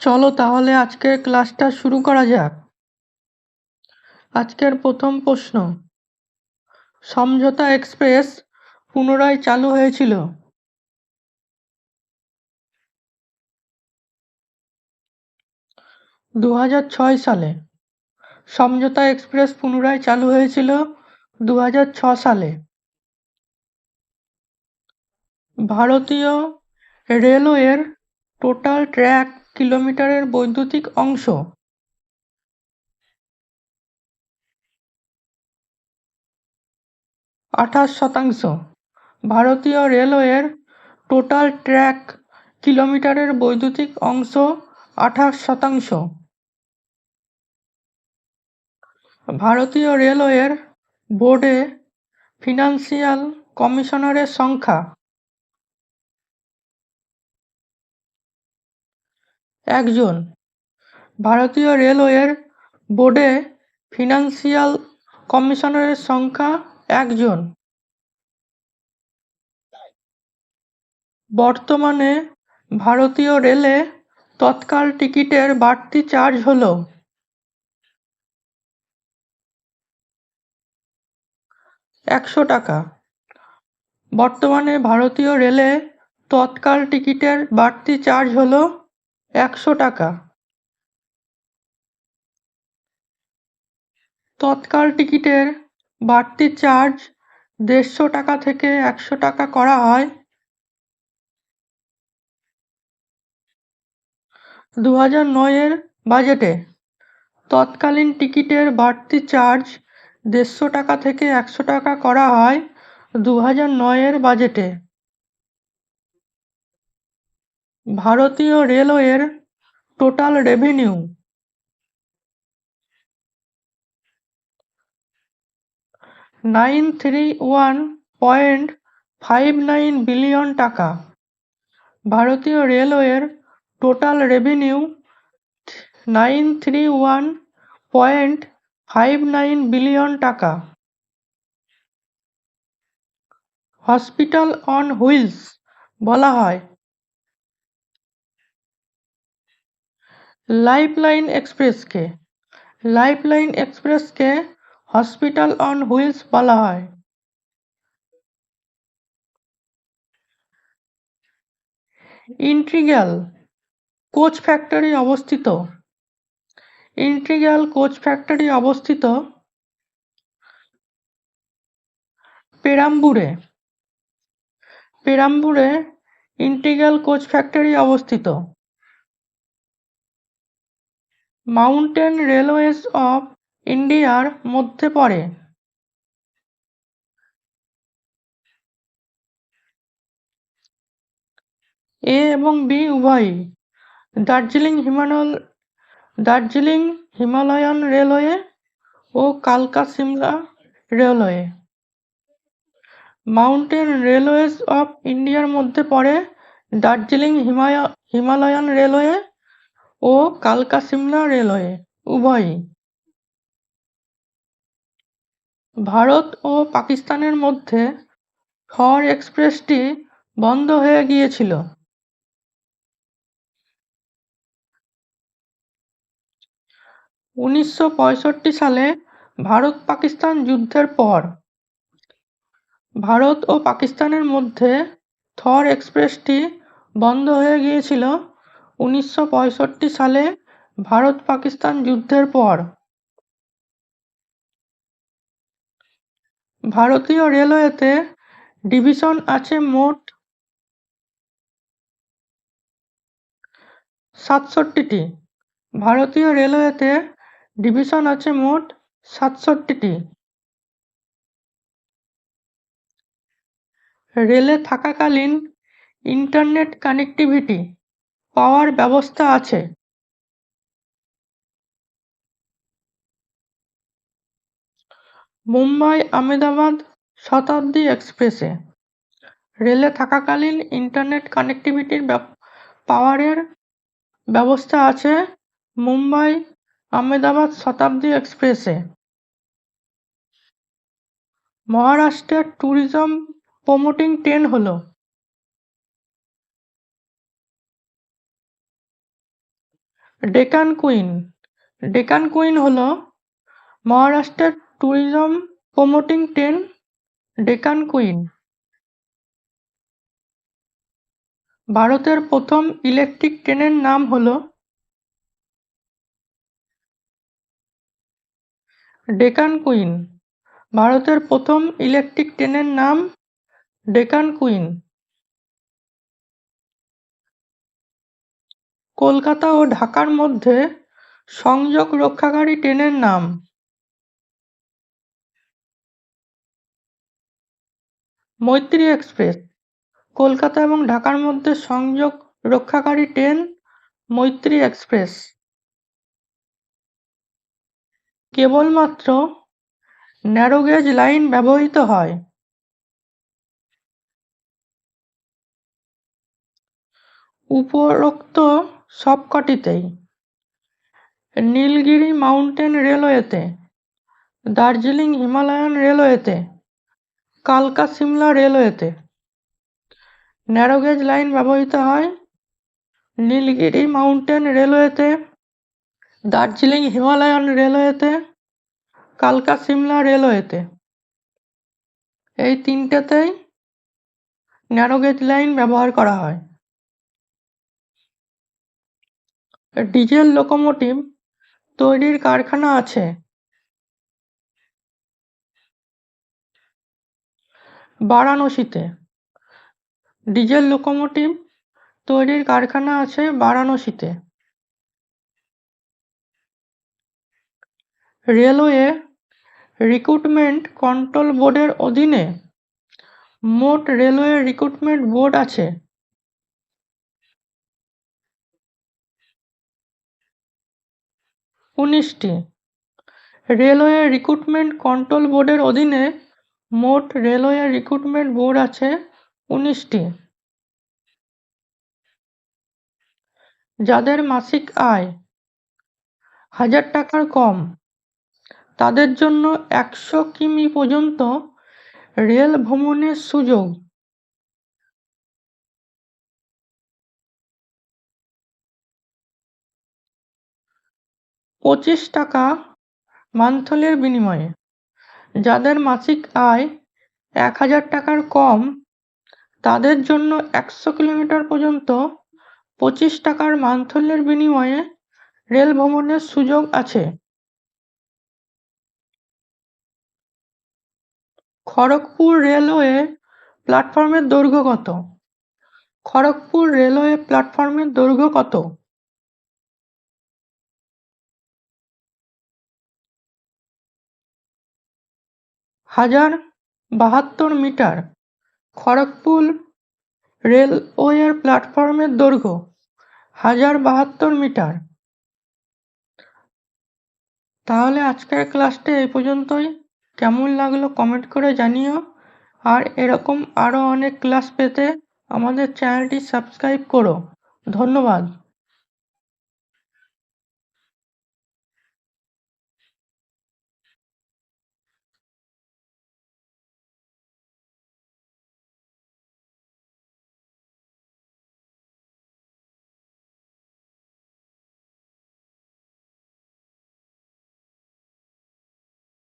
চলো তাহলে আজকের ক্লাসটা শুরু করা যাক। আজকের প্রথম প্রশ্ন, সমঝোতা এক্সপ্রেস পুনরায় চালু হয়েছিল। 2006 সালে। সমঝোতা এক্সপ্রেস পুনরায় চালু হয়েছিল 2006 সালে। ভারতীয় রেলওয়ের টোটাল ট্র্যাক কিলোমিটারের বৈদ্যুতিক অংশ। 28%। ভারতীয় রেলওয়ের টোটাল ট্র্যাক কিলোমিটারের বৈদ্যুতিক অংশ 28%। ভারতীয় রেলওয়ের বোর্ডে ফিনান্সিয়াল কমিশনারের সংখ্যা। 1 জন। ভারতীয় রেলওয়ের বোর্ডে ফিনান্সিয়াল কমিশনারের সংখ্যা 1 জন। বর্তমানে ভারতীয় রেলে তৎকাল টিকিটের বাড়তি চার্জ হল 100 টাকা। বর্তমানে ভারতীয় রেলে তৎকাল টিকিটের বাড়তি চার্জ হল 100 টাকা। তৎকাল টিকিটের বাড়তি চার্জ 150 টাকা থেকে 100 টাকা করা হয় 2009-এর বাজেটে। তৎকালীন টিকিটের বাড়তি চার্জ 150 টাকা থেকে 100 টাকা করা হয় 2009-এর বাজেটে। ভারতীয় রেলওয়ের টোটাল রেভিনিউ। 931.59 বিলিয়ন টাকা। ভারতীয় রেলওয়ের টোটাল রেভিনিউ 931.59 বিলিয়ন টাকা। হসপিটাল অন হুইলস বলা হয় লাইফলাইন এক্সপ্রেসকে। লাইফলাইন এক্সপ্রেসকে হসপিটাল অন হুইলস বলা হয়। ইন্টিগ্রাল কোচ ফ্যাক্টরি অবস্থিত। ইন্টিগ্রাল কোচ ফ্যাক্টরি অবস্থিত পেরাম্বুরে। পেরাম্বুরে ইন্টিগ্রাল কোচ ফ্যাক্টরি অবস্থিত। মাউন্টেন রেলওয়েজ অফ ইন্ডিয়ার মধ্যে পড়ে এ এবং বি উভয়ই। দার্জিলিং হিমালয়ান রেলওয়ে ও কালকা Shimla railway. Mountain railways of ইন্ডিয়ার মধ্যে পড়ে দার্জিলিং হিমালয়ান রেলওয়ে ও কালকা সিমলা রেলওয়ে উভয়ই। ভারত ও পাকিস্তানের মধ্যে থর এক্সপ্রেসটি বন্ধ হয়ে গিয়েছিল। 1965 সালে ভারত-পাকিস্তান যুদ্ধের পর ভারত ও পাকিস্তানের মধ্যে থর এক্সপ্রেসটি বন্ধ হয়ে গিয়েছিল 1965 সালে ভারত-পাকিস্তান যুদ্ধের পর। ভারতীয় রেলওয়েতে ডিভিশন আছে মোট 67টি। ভারতীয় রেলওয়েতে ডিভিশন আছে মোট 67টি। রেলে থাকাকালীন ইন্টারনেট কানেক্টিভিটি পাওয়ার ব্যবস্থা আছে। মুম্বাই আহমেদাবাদ শতাব্দী এক্সপ্রেসে রেলে থাকাকালীন ইন্টারনেট কানেক্টিভিটির পাওয়ারের ব্যবস্থা আছে মুম্বাই আহমেদাবাদ শতাব্দী এক্সপ্রেসে। মহারাষ্ট্রের ট্যুরিজম প্রমোটিং ট্রেন হল ডেকান কুইন। ডেকান কুইন হলো মহারাষ্ট্রের tourism promoting train Deccan queen. ভারতের প্রথম ইলেকট্রিক ট্রেনের নাম হলো ডেকান কুইন। ভারতের প্রথম ইলেকট্রিক ট্রেনের নাম ডেকান কুইন। কলকাতা ও ঢাকার মধ্যে সংযোগ রক্ষাকারী ট্রেনের নাম মৈত্রী এক্সপ্রেস। কলকাতা এবং ঢাকার মধ্যে সংযোগ রক্ষাকারী ট্রেন মৈত্রী এক্সপ্রেস। কেবলমাত্র ন্যারো গেজ লাইন ব্যবহৃত হয়। উপরোক্ত সবকটিতেই নীলগিরি মাউন্টেন রেলওয়েতে, দার্জিলিং হিমালয়ান রেলওয়েতে, কালকা সিমলা রেলওয়েতে ন্যারো গেজ লাইন ব্যবহৃত হয়। নীলগিরি মাউন্টেন রেলওয়েতে, দার্জিলিং হিমালয়ান রেলওয়েতে, কালকা সিমলা রেলওয়েতে এই তিনটেতেই ন্যারো গেজ লাইন ব্যবহার করা হয়। ডিজেল লোকোমোটিভ তৈরির কারখানা আছে বারাণসীতে। ডিজেল লোকোমোটিভ তৈরির কারখানা আছে বারাণসীতে। রেলওয়ে রিক্রুটমেন্ট কন্ট্রোল বোর্ডের অধীনে মোট রেলওয়ে রিক্রুটমেন্ট বোর্ড আছে 19টি। রেলওয়ে রিক্রুটমেন্ট কন্ট্রোল বোর্ডের অধীনে মোট রেলওয়ে রিক্রুটমেন্ট বোর্ড আছে 19টি। যাদের মাসিক আয় 1000 টাকার কম তাদের জন্য 100 কিমি পর্যন্ত রেল ভ্রমণের সুযোগ। টাকা মান্থলির বিনিময়ে। যাদের মাসিক আয় 1000 টাকার কম তাদের জন্য 100 কিলোমিটার পর্যন্ত 25 টাকার মান্থলির বিনিময়ে রেল ভ্রমণের সুযোগ আছে। খড়গপুর রেলওয়ে প্ল্যাটফর্মের দৈর্ঘ্য কত? খড়গপুর রেলওয়ে প্ল্যাটফর্মের দৈর্ঘ্য কত? 1072 মিটার। খড়গপুর রেলওয়ের প্ল্যাটফর্মের দৈর্ঘ্য 1072 মিটার। তাহলে আজকের ক্লাসটা এই পর্যন্তই। কেমন লাগলো কমেন্ট করে জানিও। আর এরকম আরও অনেক ক্লাস পেতে আমাদের চ্যানেলটি সাবস্ক্রাইব করো। ধন্যবাদ।